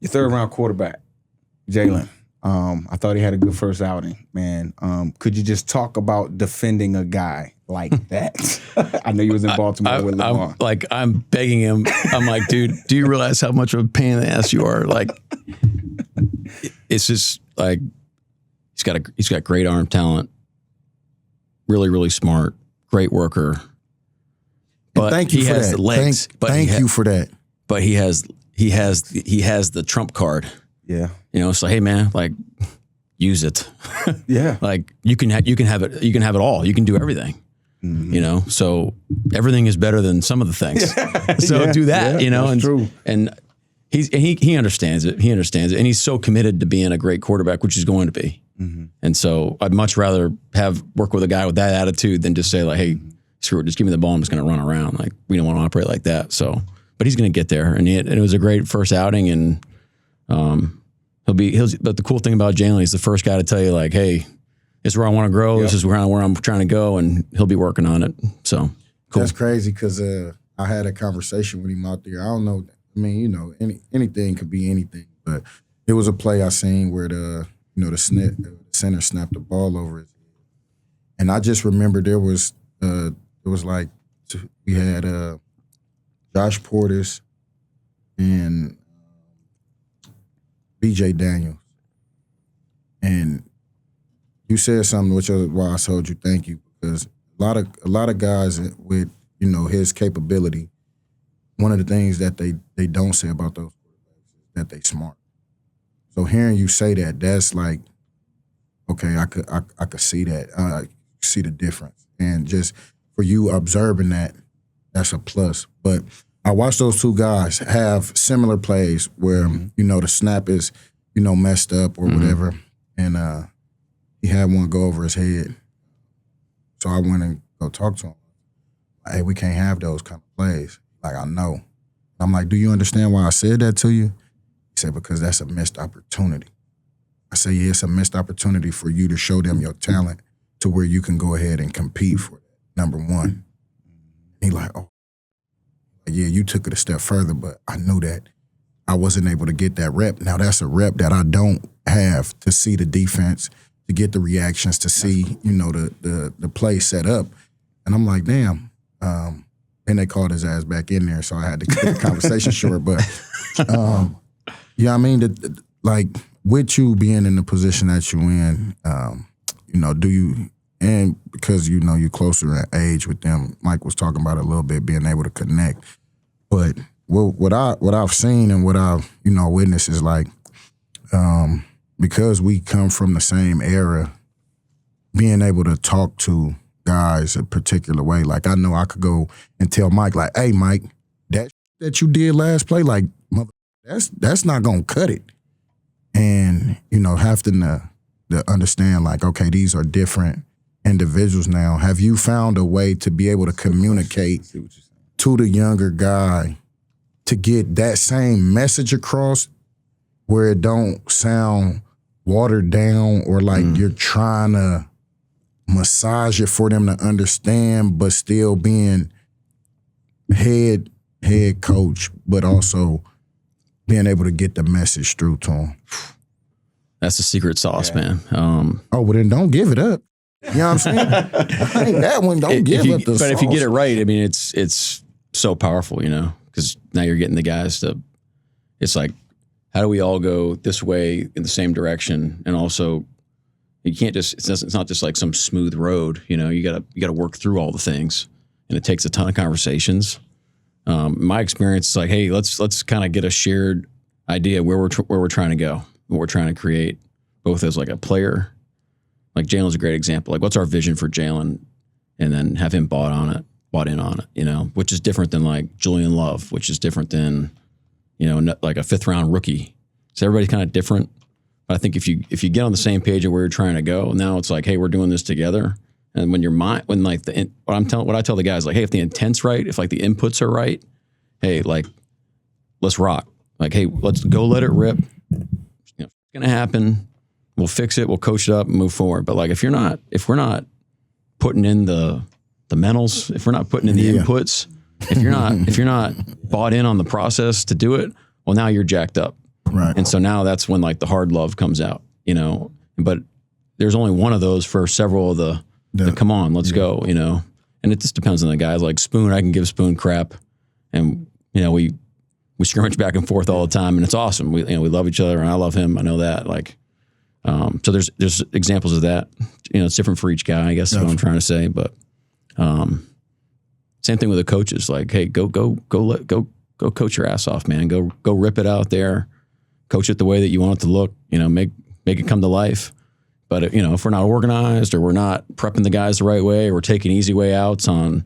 Your third round quarterback, Jaylen. I thought he had a good first outing, man. Could you just talk about defending a guy like that? I know you was in Baltimore with Lamar. I'm begging him. I'm like, dude, do you realize how much of a pain in the ass you are? Like, it's just like he's got great arm talent, really, really smart, great worker. But thank you he for has that. the legs. Thank you for that. But he has the trump card. Yeah. You know, so hey man, like use it. Yeah. Like you can have it all. You can do everything. Mm-hmm. You know, so everything is better than some of the things. So do that, you know, that's true. And he understands it. He understands it. And he's so committed to being a great quarterback, which he's going to be. Mm-hmm. And so I'd much rather work with a guy with that attitude than just say like, hey, screw it, just give me the ball. I'm just going to run around. Like we don't want to operate like that. So, but he's going to get there. And it was a great first outing. And but the cool thing about Jaylen, he's the first guy to tell you like, hey, this is where I want to grow. Yep. This is where I'm trying to go. And he'll be working on it. So cool. That's crazy because I had a conversation with him out there. I don't know. I mean, you know, anything could be anything. But it was a play I seen where the center snapped the ball over his head. And I just remember there was like we had Josh Portis and BJ Daniels. And you said something which is why I told you thank you, because a lot of guys with, you know, his capability, one of the things that they don't say about those quarterbacks is that they smart. So hearing you say that, that's like, okay, I could see that. I see the difference. And just for you observing that, that's a plus. But I watched those two guys have similar plays where, you know, the snap is, you know, messed up or whatever. And he had one go over his head. So I went and go talk to him. Hey, we can't have those kind of plays. Like, I know. I'm like, do you understand why I said that to you? He said, because that's a missed opportunity. I said, yeah, it's a missed opportunity for you to show them your talent to where you can go ahead and compete for that, number one. He like, oh, yeah, you took it a step further, but I knew that I wasn't able to get that rep. Now that's a rep that I don't have to see the defense, to get the reactions, to see, you know, the play set up. And I'm like, damn. Then they called his ass back in there, so I had to keep the conversation short. But, yeah, I mean, like, with you being in the position that you're in, you know, do you, and because, you know, you're closer in age with them, Mike was talking about it a little bit, being able to connect. But what I've seen and what I've, you know, witnessed is like, because we come from the same era, being able to talk to guys a particular way. Like, I know I could go and tell Mike, like, hey, Mike, that you did last play, like, mother, that's not gonna cut it. And, you know, having to understand, like, okay, these are different individuals now. Have you found a way to be able to communicate to the younger guy to get that same message across where it don't sound watered down or like you're trying to massage it for them to understand, but still being head coach, but also being able to get the message through to them? That's the secret sauce, man. Well, then don't give it up. You know what I'm saying? I ain't that one. Don't give up the sauce. But if you get it right, I mean, it's so powerful, you know, because now you're getting the guys to, it's like, how do we all go this way in the same direction? And also, you can't just, it's not just like some smooth road, you know, you gotta work through all the things, and it takes a ton of conversations. My experience is like, hey, let's kind of get a shared idea where we're trying to go, what we're trying to create, both as like a player. Like Jalen's a great example. Like, what's our vision for Jaylen? And then have him bought in on it, you know, which is different than like Julian Love, which is different than, you know, like a 5th round rookie. So everybody's kind of different. But I think if you get on the same page of where you're trying to go, now it's like, hey, we're doing this together. And when like what I tell the guys, like, hey, if the intent's right, if like the inputs are right, hey, like, let's rock. Like, hey, let's go, let it rip. You know, it's gonna happen. We'll fix it. We'll coach it up and move forward. But like, if we're not putting in the mentals, if we're not putting in the inputs, if you're not bought in on the process to do it, well, now you're jacked up. Right. And so now that's when like the hard love comes out, you know. But there's only one of those for several of the come on, let's go, you know. And it just depends on the guys. Like Spoon, I can give Spoon crap, and you know we scrimmage back and forth all the time, and it's awesome. We love each other, and I love him. I know that. Like, so there's examples of that. You know, it's different for each guy. I guess is what I'm trying to say. But same thing with the coaches. Like, hey, go coach your ass off, man. Go rip it out there. Coach it the way that you want it to look. You know, make it come to life. But you know, if we're not organized or we're not prepping the guys the right way, or we're taking easy way outs on,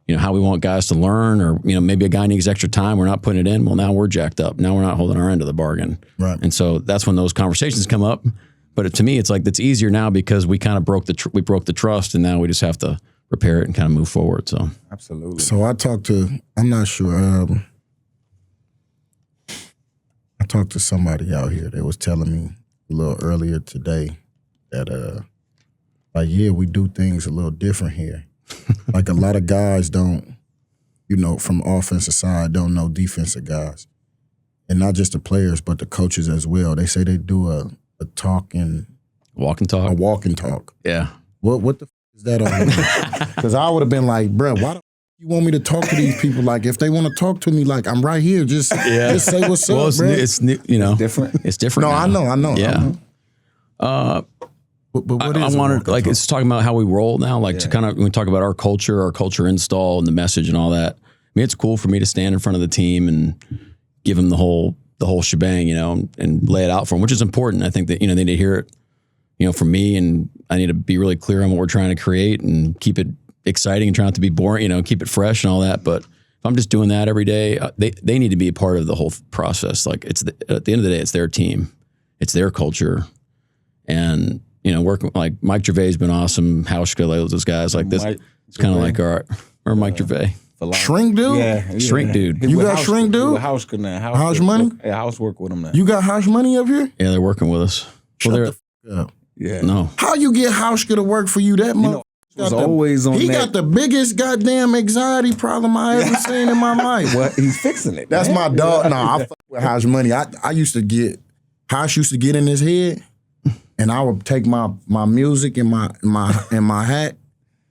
you know, how we want guys to learn, or you know, maybe a guy needs extra time, we're not putting it in. Well, now we're jacked up. Now we're not holding our end of the bargain. Right. And so that's when those conversations come up. But to me, it's like it's easier now because we kind of broke the trust, and now we just have to repair it and kind of move forward. So absolutely. So I talked to somebody out here that was telling me a little earlier today that like, yeah, we do things a little different here. Like a lot of guys don't, you know, from offensive side don't know defensive guys. And not just the players, but the coaches as well. They say they do a walk and talk. Yeah. What the is that on? Because I would have been like, bro, why the you want me to talk to these people? Like, if they want to talk to me, like, I'm right here. Just say what's up, it's bro. It's new, you know. It's different. It's different. No, now. I know. Yeah. But what is I wanted, like, it's talking about how we roll now, like to kind of, when we talk about our culture install and the message and all that. I mean, it's cool for me to stand in front of the team and give them the whole shebang, you know, and lay it out for them, which is important. I think that, you know, they need to hear it, you know, from me, and I need to be really clear on what we're trying to create and keep it exciting and try not to be boring, you know, keep it fresh and all that. But if I'm just doing that every day, they need to be a part of the whole process. Like at the end of the day, it's their team, it's their culture, and you know, working like Mike Gervais has been awesome. Hauschka, like those guys like this. It's kind of like our Mike Gervais. Shrink dude? Yeah. Shrink dude. You got Shrink dude? Hauschka now. House money? Yeah, house work with him now. You got House money up here? Yeah, they're working with us. Shut the f up. Yeah. No. How you get Hauschka to work for you that much? Was always on he that. got the biggest goddamn anxiety problem I ever seen in my life. Well, he's fixing it. That's my dog. No, I fuck with House money. I used to get House used to get in his head, and I would take my music and my hat,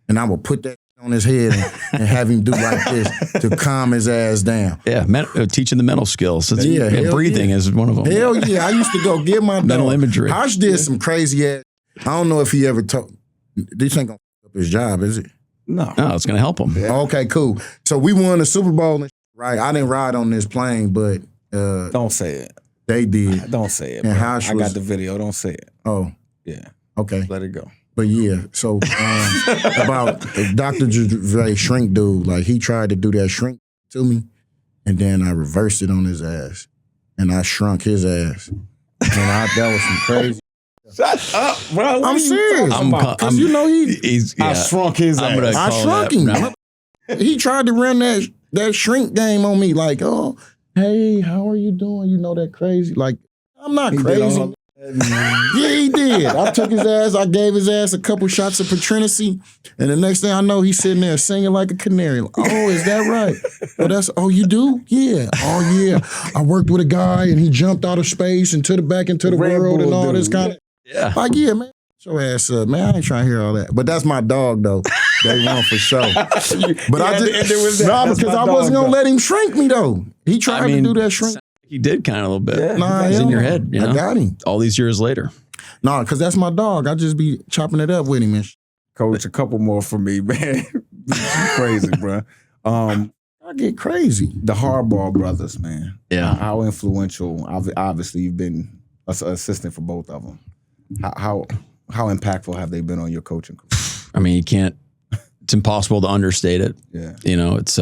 and I would put that on his head and have him do like this to calm his ass down. Yeah, teaching the mental skills. And breathing is one of them. Hell yeah, I used to go get my mental dog. imagery. House did some crazy ass. I don't know if he ever told. This ain't gonna fuck up his job, is it? No, it's gonna help him. Yeah. Okay, cool. So we won the Super Bowl, right? I didn't ride on this plane, but don't say it. They did. Don't say it. And Bro. House I was- got the video. Don't say it. Oh, Yeah, okay. let it go. But yeah, so about Dr. Gervais shrink dude, like he tried to do that shrink to me, and then I reversed it on his ass, and I shrunk his ass, and that was some crazy. Shut up, bro. I'm serious. Because you know I shrunk his ass. I shrunk him. He tried to run that shrink game on me, like, oh, hey, how are you doing? You know that crazy. Like, I'm not crazy. Yeah, he did. I took his ass. I gave his ass a couple shots of Patrinacy, and the next thing I know, he's sitting there singing like a canary. Like, oh, is that right? Oh, you do? Yeah. Oh, yeah. I worked with a guy, and he jumped out of space and back into the Red world Bull and all dude. this kind of. Yeah. Like, yeah, man. Show ass up, man. I ain't trying to hear all that. But that's my dog, though. They won for sure. But I just because I wasn't gonna let him shrink me though. He tried to do that shrink. He did kind of a little bit. Yeah. Nah, He's hell in your no. head. You know? I got him. All these years later. Nah, because that's my dog. I just be chopping it up with him and Coach, a couple more for me, man. Crazy, bro. I get crazy. The Harbaugh brothers, man. Yeah. How influential? Obviously, you've been an assistant for both of them. How impactful have they been on your coaching career? I mean, it's impossible to understate it. Yeah. You know, it's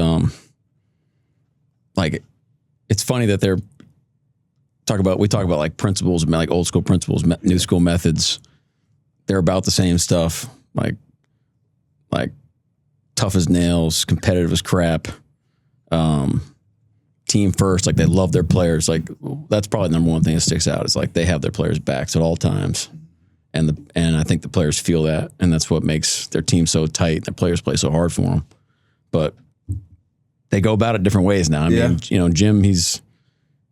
like it's funny that we talk about like principles, like old school principles, new school methods. They're about the same stuff, like tough as nails, competitive as crap, team first. Like they love their players. Like that's probably the number one thing that sticks out. Is like they have their players' backs at all times, and I think the players feel that, and that's what makes their team so tight. The players play so hard for them, but they go about it different ways now. I mean, you know, Jim, he's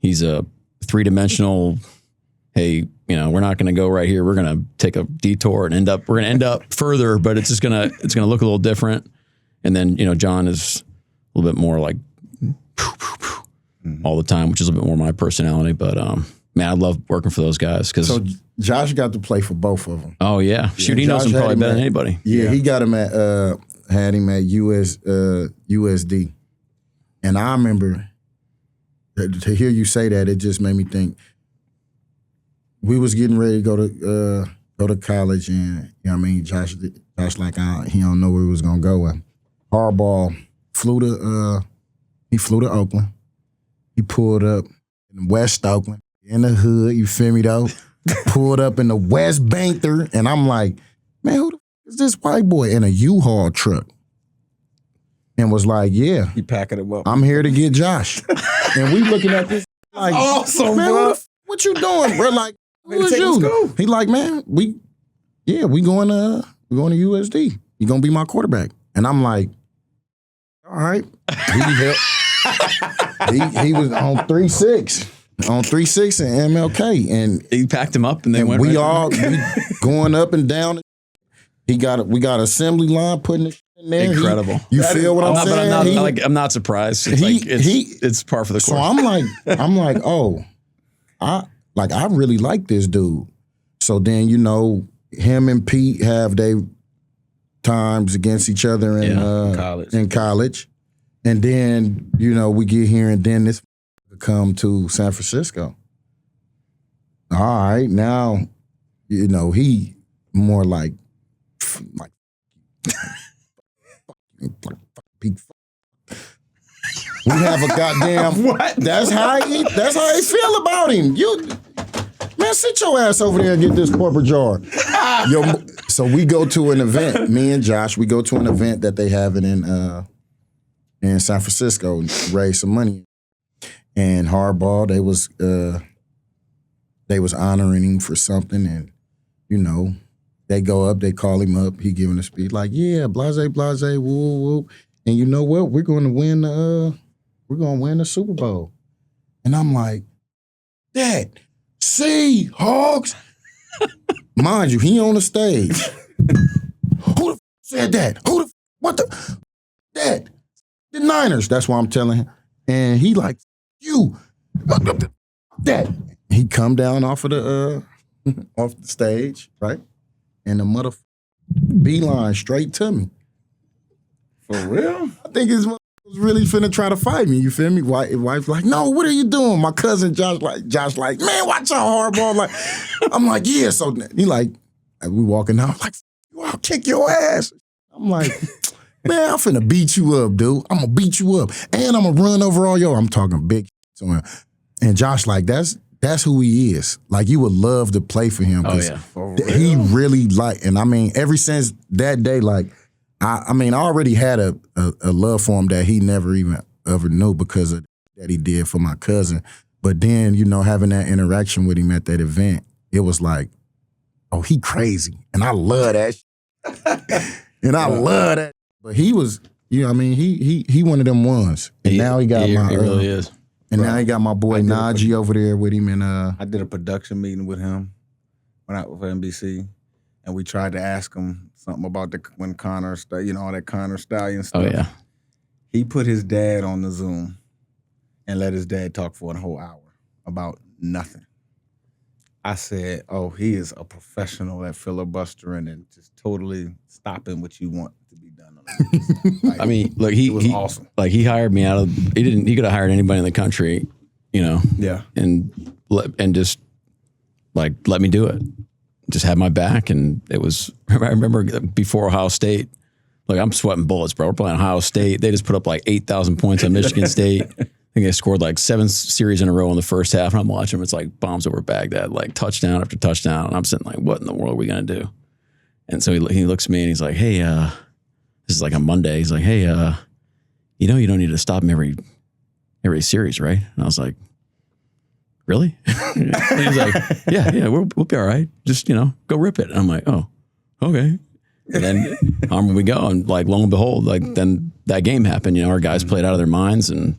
a three-dimensional, hey, we're not going to go right here. We're going to take a detour and we're going to end up further, but it's going to look a little different. And then, John is a little bit more like all the time, which is a little bit more my personality. But, man, I love working for those guys. So Josh got to play for both of them. Oh, yeah. Shoot, he knows him probably better than anybody. Yeah, he got him had him at USD. And I remember, to hear you say that, it just made me think, we was getting ready to go to college, and Josh like he don't know where he was gonna go. And Harbaugh flew to Oakland. He pulled up in West Oakland, in the hood. You feel me though? Pulled up in the West Banker, and I'm like, man, who the f- is this white boy in a U-Haul truck? And was like, yeah, He packing him up. I'm here to get Josh. And we looking at this like, awesome, man, bro. what you doing, bro? Like, who is take him to you? school. He like, man, we going to USD. You gonna be my quarterback? And I'm like, all right. He was on 3-6. On 3-6 and MLK. And He packed him up and they and went we right all we going up and down. We got assembly line putting it in there. Incredible. You feel what I'm saying? But I'm not surprised. It's par for the course. So I'm like, oh, I really like this dude. So then, him and Pete have their times against each other in college. And then, we get here and then this come to San Francisco. All right, now, he more like Pete. We have a goddamn What? That's how he feel about him. Man, sit your ass over there and get this corporate jar. So we go to an event. Me and Josh, we go to an event that they have in San Francisco, raise some money. And Harbaugh, they was honoring him for something, and they go up, they call him up, he giving a speech like, yeah, blase, woo, woo. And you know what? We're gonna win the Super Bowl. And I'm like, Dad, Seahawks. Mind you, he on the stage. Who the said that? What the? Dad, the Niners. That's why I'm telling him. And he like, you. Dad. He come down off the stage, right? And the mother beeline straight to me. For real? I think his mother was really finna try to fight me. You feel me? Wife like, no, what are you doing? My cousin Josh like, man, watch out, Harbaugh. Like, I'm like, yeah. So he like, we walking out. I'm like, I'll kick your ass. I'm like, man, I'm finna beat you up, dude. I'm gonna beat you up, and I'm gonna run over all I'm talking big to him. And Josh like, that's who he is. Like, you would love to play for him. Oh, yeah. He really and I mean, ever since that day, like, I already had a love for him that he never even ever knew because of that he did for my cousin. But then, having that interaction with him at that event, it was like, oh, he crazy. And I love that shit. And I love that. But he was, he one of them ones. And now he got he really is. And now he got my boy Najee over there with him. And I did a production meeting with him when I was for NBC, and we tried to ask him something about when Connor, all that Connor Stallion stuff. Oh, yeah. He put his dad on the Zoom and let his dad talk for a whole hour about nothing. I said, oh, he is a professional at filibustering and just totally stopping what you want to be done. Like, I mean, look, it was awesome. Like, he hired me he could have hired anybody in the country, Yeah. and just like let me do it. Just had my back, and it was. I remember before Ohio State, like, I'm sweating bullets, bro. We're playing Ohio State. They just put up like 8,000 points on Michigan State. I think they scored like 7 series in a row in the first half, and I'm watching them. It's like bombs over Baghdad, like touchdown after touchdown, and I'm sitting like, what in the world are we gonna do? And so he looks at me and he's like, hey, this is like a Monday. He's like, hey, you don't need to stop him every series, right? And I was like, really? And he's like, yeah, we'll be all right. Just, go rip it. And I'm like, oh, okay. And then on we go. And like, lo and behold, like then that game happened. Our guys played out of their minds, and,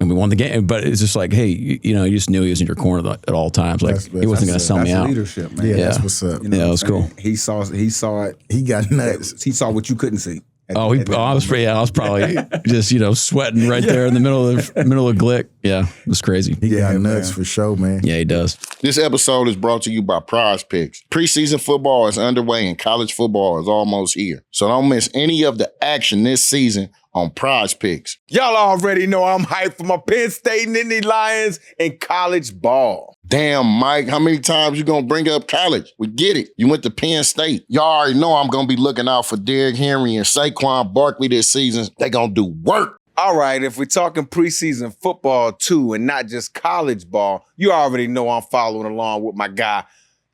and we won the game. But it's just like, hey, you know, you just knew he was in your corner at all times. Like he wasn't going to sell me That's out. leadership, man. Yeah, that's what's up. You know Yeah, it was cool. He saw it. He got nuts. He saw what you couldn't see. I was probably just, you know, sweating right there in the middle of Glick. Yeah, it was crazy. He got nuts man. for sure, man. Yeah, he does. This episode is brought to you by Prize Picks. Preseason football is underway and college football is almost here. So don't miss any of the action this season on Prize Picks. Y'all already know I'm hyped for my Penn State and Indy Lions in college ball. Damn, Mike, how many times you gonna bring up college? We get it. You went to Penn State. Y'all already know I'm gonna be looking out for Derrick Henry and Saquon Barkley this season. They gonna do work. All right, if we're talking preseason football too and not just college ball, you already know I'm following along with my guy,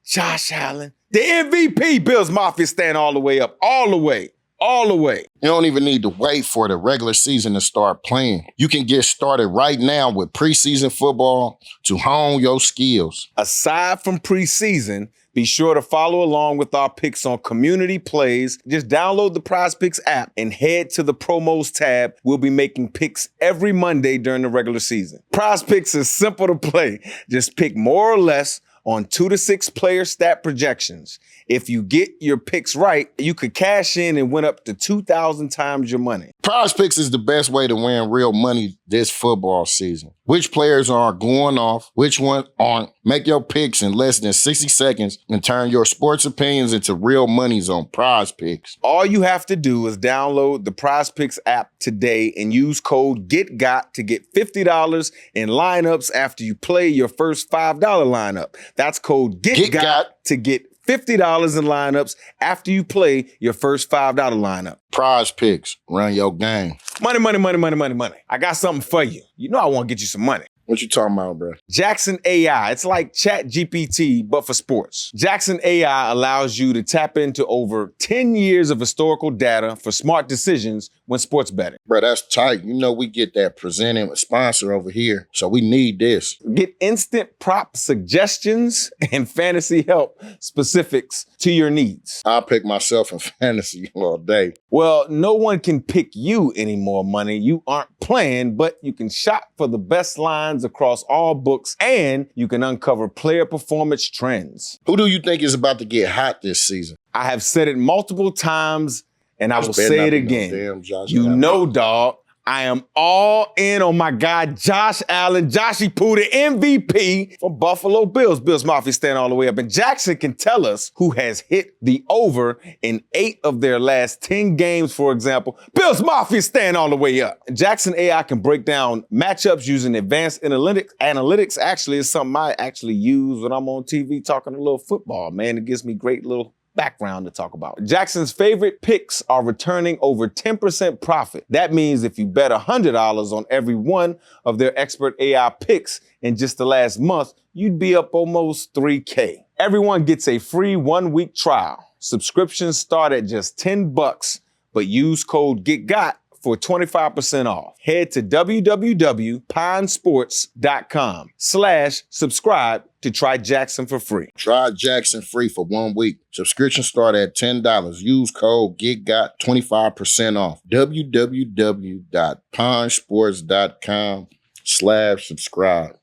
Josh Allen. The MVP, Bills Mafia stand all the way up, all the way. You don't even need to wait for the regular season to start playing. You can get started right now with preseason football to hone your skills. Aside from preseason, be sure to follow along with our picks on community plays. Just download the Prize Picks app and head to the promos tab. We'll be making picks every Monday during the regular season. Prize Picks is simple to play. Just pick more or less on 2 to 6 player stat projections. If you get your picks right, you could cash in and win up to 2,000 times your money. Prize Picks is the best way to win real money this football season. Which players are going off, which ones aren't. Make your picks in less than 60 seconds and turn your sports opinions into real monies on Prize Picks. All you have to do is download the Prize Picks app today and use code GETGOT to get $50 in lineups after you play your first $5 lineup. That's code GETGOT to get $50 in lineups after you play your first $5 lineup. Prize Picks, run your game. Money. I got something for you. You know I want to get you some money. What you talking about, bro? Jackson AI. It's like Chat GPT, but for sports. Jackson AI allows you to tap into over 10 years of historical data for smart decisions when sports betting. Bro, that's tight. You know we get that presenting sponsor over here, so we need this. Get instant prop suggestions and fantasy help specifics to your needs. I'll pick myself in fantasy all day. Well, no one can pick you anymore, money. You aren't playing, but you can shop for the best lines across all books, and you can uncover player performance trends. Who do you think is about to get hot this season? I have said it multiple times, and I will say it again. Damn Josh You Allen. know, dog, I am all in on my guy, Josh Allen, Joshy Poo, the MVP from Buffalo Bills. Bills Mafia stand all the way up. And Jackson can tell us who has hit the over in 8 of their last 10 games, for example. Bills Mafia stand all the way up. Jackson AI can break down matchups using advanced analytics. Analytics actually is something I actually use when I'm on TV talking a little football, man. It gives me great little background to talk about. Jackson's favorite picks are returning over 10% profit. That means if you bet $100 on every one of their expert AI picks in just the last month, you'd be up almost $3K. Everyone gets a free 1-week trial. Subscriptions start at just $10, but use code GETGOT for 25% off. Head to www.pinesports.com/subscribe to try Jackson for free. Try Jackson free for 1 week. Subscription start at $10. Use code GETGOT 25% off. www.pinesports.com/subscribe.